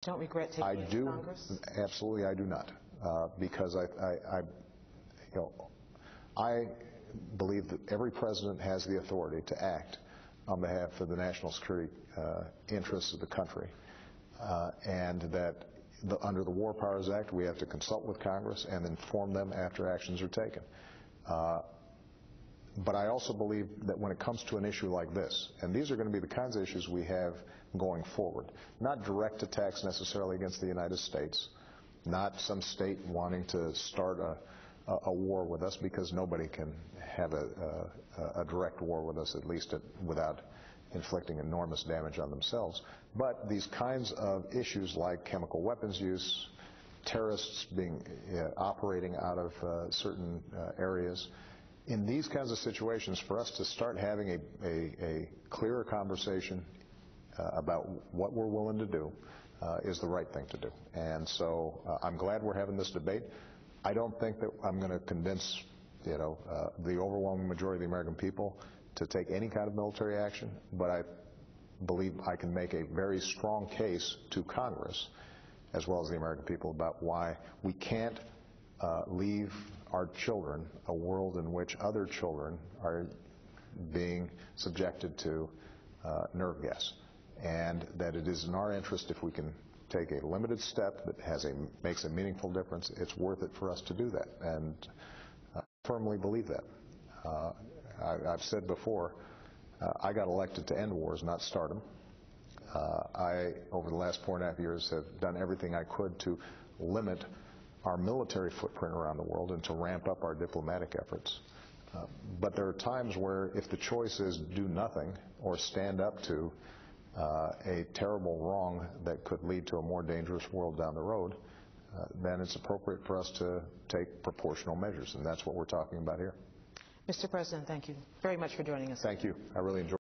Don't regret taking it to Congress? Absolutely, I do not, because I believe that every president has the authority to act on behalf of the national security interests of the country, and that under the War Powers Act, we have to consult with Congress and inform them after actions are taken. But I also believe that when it comes to an issue like this, and these are going to be the kinds of issues we have going forward, not direct attacks necessarily against the United States, not some state wanting to start a war with us, because nobody can have a direct war with us, at least without inflicting enormous damage on themselves. But these kinds of issues like chemical weapons use, terrorists operating out of certain areas, in these kinds of situations, for us to start having a clearer conversation about what we're willing to do is the right thing to do. And so I'm glad we're having this debate. I don't think that I'm going to convince the overwhelming majority of the American people to take any kind of military action, but I believe I can make a very strong case to Congress as well as the American people about why we can't leave our children a world in which other children are being subjected to nerve gas, and that it is in our interest, if we can take a limited step that makes a meaningful difference, it's worth it for us to do that, and I firmly believe that. I've said before, I got elected to end wars, not start them. I, over the last 4.5 years, have done everything I could to limit our military footprint around the world and to ramp up our diplomatic efforts. But there are times where if the choice is do nothing or stand up to a terrible wrong that could lead to a more dangerous world down the road, then it's appropriate for us to take proportional measures, and that's what we're talking about here. Mr. President, thank you very much for joining us. Thank you. I really enjoyed it.